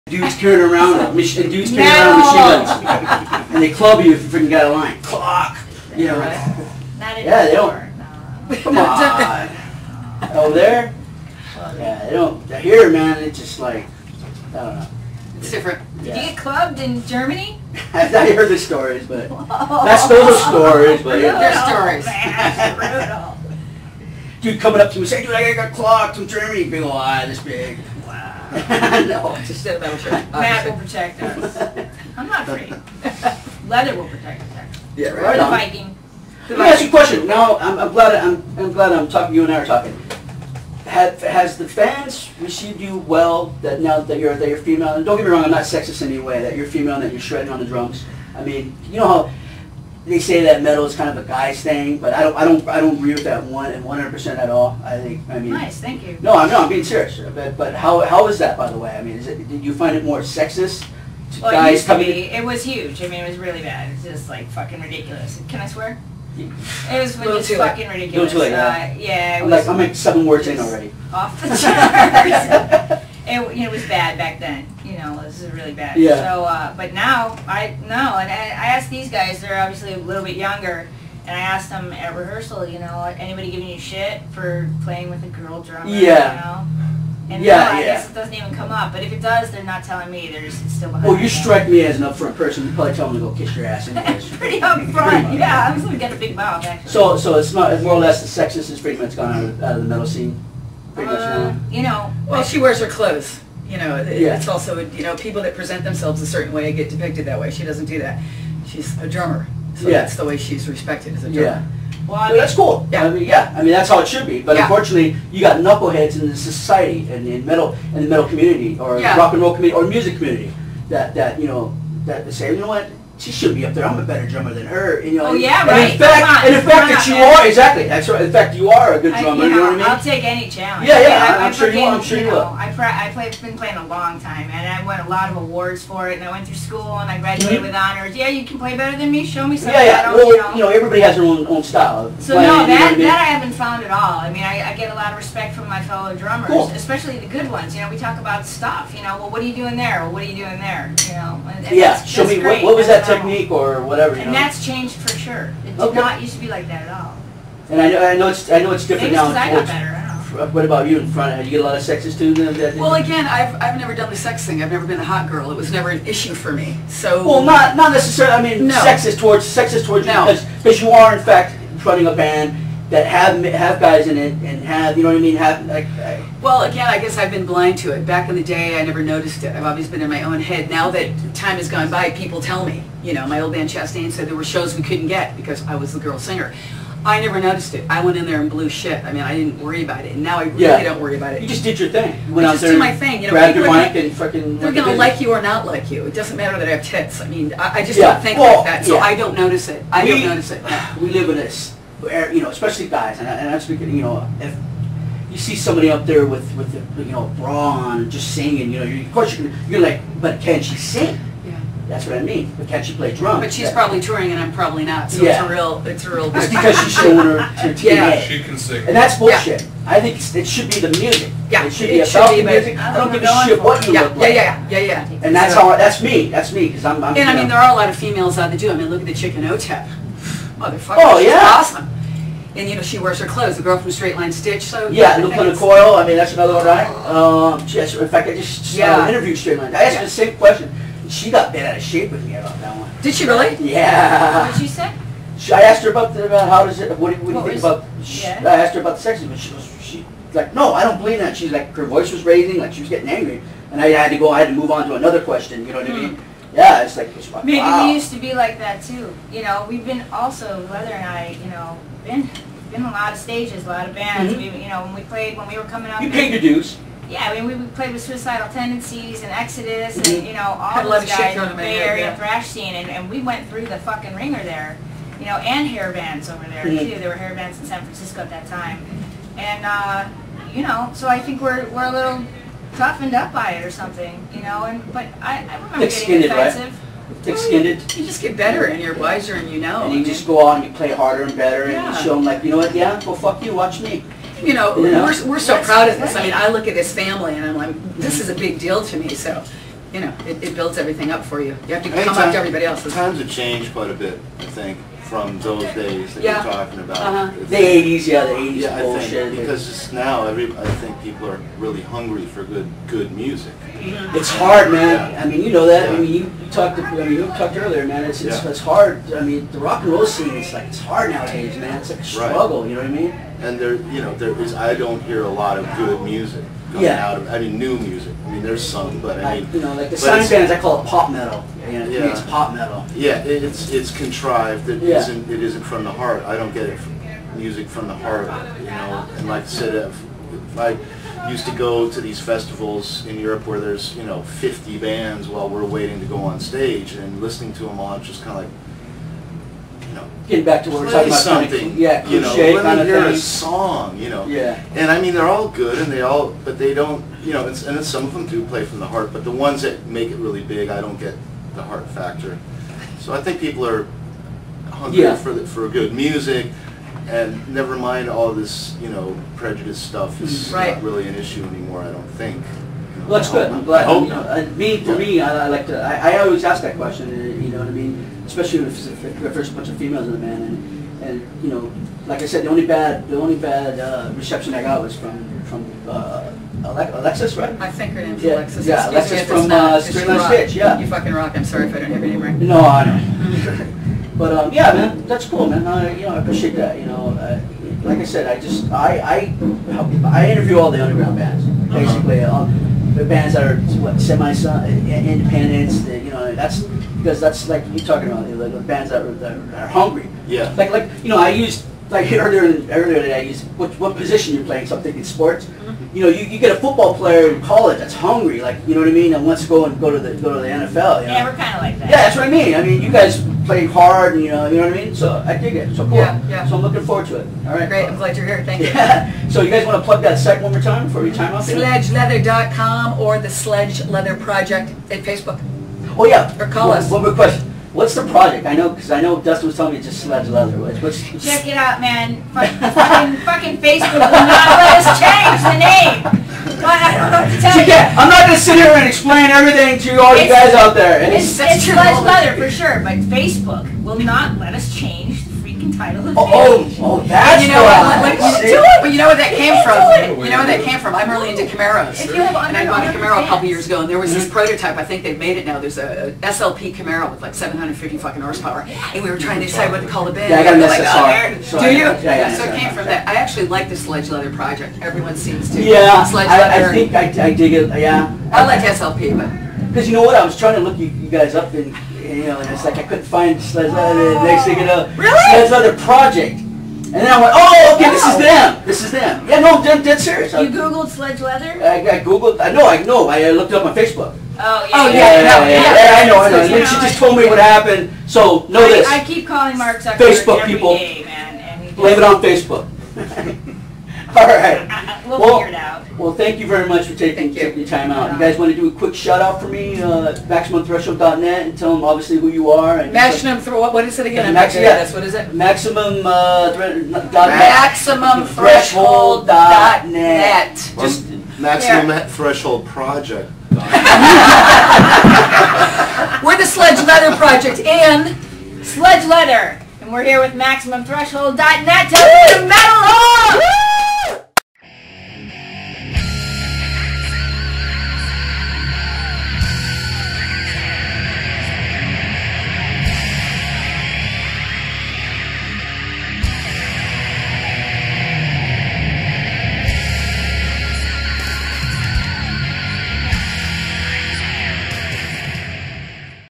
Dudes carrying around machine guns, and they club you if you freaking got a line. Clock. You know. Not yeah, they don't. No. Come on. Over there. Yeah, they don't. Here, man, it's just like I don't know. It's different. Did you get clubbed in Germany? I heard the stories, but that's those stories. But They're stories. Brutal. Dude coming up to me saying, "Dude, I got clocked from Germany." Big old eye, this big. No. Just a metal shirt. Matt will protect us. I'm not afraid. Leather will protect us. Yeah, Or right the on. Viking. Let me ask you a question. Now, I'm glad I'm talking. You and I are talking. Has the fans received you well? That now that you're female, and don't get me wrong, I'm not sexist in any way. That you're female and that you're shredding on the drums. I mean, you know how they say that metal is kind of a guy's thing, but I don't agree with that 100% at all. I mean. Nice, thank you. No, I'm being serious. But how is that, by the way? I mean, did you find it more sexist? Well, guys it used to coming be. It was huge. I mean, it was really bad. It's just like fucking ridiculous. Can I swear? It was just fucking ridiculous. Too late, yeah. I'm like 7 words in already. Off the charts. It was bad back then. You know, this is really bad. Yeah. So, but now and I asked these guys. They're obviously a little bit younger, and I asked them at rehearsal. You know, anybody giving you shit for playing with a girl drummer? Yeah. You know? And yeah, no, I guess it doesn't even come up. But if it does, they're not telling me. It's still behind. Well, you strike me as an upfront person. You probably tell them to go kiss your ass anyways. Pretty upfront. Yeah, I'm gonna get a big mouth actually. So it's not more or less the sexist is pretty much gone out of the metal scene. Pretty much now. You know. Well, she wears her clothes. You know, Yeah. it's also, you know, people that present themselves a certain way get depicted that way. She doesn't do that. She's a drummer. So Yeah. that's the way she's respected as a drummer. Yeah. Well, I Well, that's cool. Yeah. I mean, that's how it should be. But Yeah. unfortunately, you got knuckleheads in the society and in the metal community or Yeah. rock and roll community or music community that you know that say, you know what, she should be up there. I'm a better drummer than her. You know. Oh, yeah, and right. In fact, Come on, that you man. are exactly. That's right. In fact, you are a good drummer. You know what I mean? I'll take any challenge. Yeah, yeah, I mean, I'm sure you will. I'm sure you will. Been playing a long time, and I won a lot of awards for it. And I went through school, and I graduated with honors. Yeah, you can play better than me. Show me something. Yeah. Well, you know, everybody has their own style. So playing, no, you know what I mean? that I haven't found at all. I mean, I get a lot of respect from my fellow drummers, Cool. especially the good ones. You know, we talk about stuff. You know, well, what are you doing there? Well, what are you doing there? You know. And Yeah. Show me what was that technique or whatever. You and know. that's changed for sure. It did Okay. not used to be like that at all. And I know it's different Maybe now. because I got better. I don't know. What about you in front? You get a lot of sexist too. Well, again, I've never done the sex thing. I've never been a hot girl. It was never an issue for me. So. Well, not necessarily. I mean, No. sexist towards No. you because you are in fact running a band that have guys in it and have, you know what I mean, have like. Well, again, I guess I've been blind to it. Back in the day, I never noticed it. I've always been in my own head. Now that time has gone by, people tell me. You know, my old band Chastain said there were shows we couldn't get because I was the girl singer. I never noticed it. I went in there and blew shit. I mean, I didn't worry about it, and now I really don't worry about it. You just did your thing. You I went out just there, do my thing. You know, grabbed your people are mic and fucking. They're going to like you or not like you. It doesn't matter that I have tits. I mean, I just Yeah. don't think Well, like that, so yeah. I don't notice it. I don't notice it. We live in this, where, you know, especially guys, and I'm speaking, you know, if you see somebody up there with the, you know, bra on, just singing, you know, of course you're like, but can she sing? Yeah. That's what I mean. But can she play drums? But she's probably touring and I'm probably not, so Yeah. it's a real. It's because she's showing her TNA. Yeah. She can sing. And that's bullshit. I think it should be the music. Yeah, It should it be should about be, the but music. I don't give a shit what you look like. Yeah. And that's how. That's me. That's me. Because I'm. And I mean, there are a lot of females out that do. I mean, look at the chick in OTEP. Motherfucker, Oh, she's yeah. awesome. And you know, she wears her clothes. The girl from Straight Line Stitch. So Yeah, Lieutenant Coyle. I mean, that's another one, right? In fact, I just interviewed Straight Line. I asked her the same question. She got bent out of shape with me about that one. Did she really? Yeah. What did she say? I asked her about how does it. What do you think about? Yeah. I asked her about the sexism, but she like, no, I don't believe that. She's like, her voice was raising, like she was getting angry, and I had to move on to another question. You know what I mean? Yeah, it's like, Maybe wow. we used to be like that too. You know, we've been also, Leather and I, you know, been a lot of stages, a lot of bands. Mhm. We, you know, when we were coming up. You paid your dues. Yeah, I mean, we played with Suicidal Tendencies and Exodus Mhm. and, you know, all Had a lot those of shit guys thrown in in the my Bay head, Area yeah. thrash scene, and we went through the fucking ringer there, you know, and hair bands over there Mhm. too. There were hair bands in San Francisco at that time, and you know, so I think we're a little toughened up by it or something, you know. But I remember getting Thick-skinned, right? defensive. Thick-skinned. You just get better and you're wiser and you know. And you just go on and you play harder and better and Yeah. you show them like, you know what, yeah, well, fuck you, watch me. You know, Yeah. we're so That's proud of this. I right. mean, I look at this family and I'm like, this is a big deal to me. So, you know, it builds everything up for you. You have to come up to everybody else's. Times have changed quite a bit, I think, from those days that you're talking about. The 80s, the 80s yeah, bullshit. I think, because it's now, I think people are really hungry for good music. It's hard, man. Yeah. I mean, you know that. Yeah. I mean, you talked earlier, man. It's hard. I mean, the rock and roll scene is like, it's hard nowadays, man. It's like a struggle. You know what I mean? And I don't hear a lot of good music coming out of. I mean, new music. I mean, there's some, but I mean, you know, like the sign bands, I call it pop metal. You know, to me, Yeah. it's pop metal. yeah, it's contrived. It isn't from the heart. I don't get music from the heart. You know, and like I said, if I used to go to these festivals in Europe where there's 50 bands while we're waiting to go on stage, and listening to them all, it's just kind of like, Getting back to what we're play talking about, something, cliche let kind me of hear thing. a song, Yeah. And I mean, they're all good, and but they don't, and some of them do play from the heart, but the ones that make it really big, I don't get the heart factor. So I think people are hungry for good music, and never mind all this, prejudice stuff is not really an issue anymore, I don't think. Well, that's good. I'm glad. I hope For me, I like to. I always ask that question. You know what I mean? Especially if there's a bunch of females in the band, and like I said, the only bad reception I got was from Alexis, right? I think her name's Yeah. Alexis. Yeah, Excuse Alexis me if from it's not. Straight You Line rock. Stitch, yeah. You fucking rock. I'm sorry if I don't have your name right. No, I know. But yeah, man, that's cool, man. I appreciate that. Like I said, I interview all the underground bands, basically. The bands that are semi-independents, that's because that's like you're talking about, the bands that are hungry. Yeah. Like I used earlier today. I used what position you're playing. So I'm thinking sports. You get a football player in college that's hungry, like you know what I mean, and wants to go to the NFL. Yeah, we're kind of like that. Yeah, that's what I mean. I mean, you guys play hard, and you know what I mean. So I dig it. So cool. Yeah. So I'm looking forward to it. All right. Great. I'm glad you're here. Thank you. Yeah. So you guys want to plug that site one more time before we time out? SledgeLeather.com or the Sledge Leather Project at Facebook. Oh yeah. Or call us. One more question. What's the project? I know Dustin was telling me it's just Sledge Leather. What's Check it out, man. Fucking Facebook will not let us change the name. I don't know what to tell you. I'm not going to sit here and explain everything to all you guys out there. It's Sledge Leather for sure, but Facebook will not let us change the freaking title of the page. That's you know but you know what that came from? You know where that came from? I'm really into Camaros. If you have And I bought a Camaro a couple fans. years ago, and there was this prototype. I think they've made it now. There's a SLP Camaro with like 750 fucking horsepower, and we were trying to decide what to call the band. Yeah, I got an Like, SSR. do you? Yeah, So it came from that. I actually like the Sledge Leather project. Everyone seems to. Yeah, Sledge I Leather. think I dig it. Yeah. I like SLP, but. Because you know what, I was trying to look you guys up, and and it's like I couldn't find Sledge Leather. Next thing you know, Sledge Leather Project, and then I went, oh, okay, this is them. This is them. Yeah, no, I'm dead serious. You Googled Sledge Leather? I Googled. I know. I looked it up on Facebook. Oh, Oh, Yeah, I know. So, She just told me what happened. So know this. I keep calling Mark Zuckerberg Facebook every people. day, man, and he Blame it on Facebook. All right. We'll figure it out. Well, thank you very much for taking your time out. You guys want to do a quick shout out for me? MaximumThreshold.net, and tell them obviously who you are. And What is it again? What is it? MaximumThreshold.net. Just Maximum Threshold Project. We're the Sledge Leather Project and Sledge Leather, and we're here with MaximumThreshold.net to put the metal on!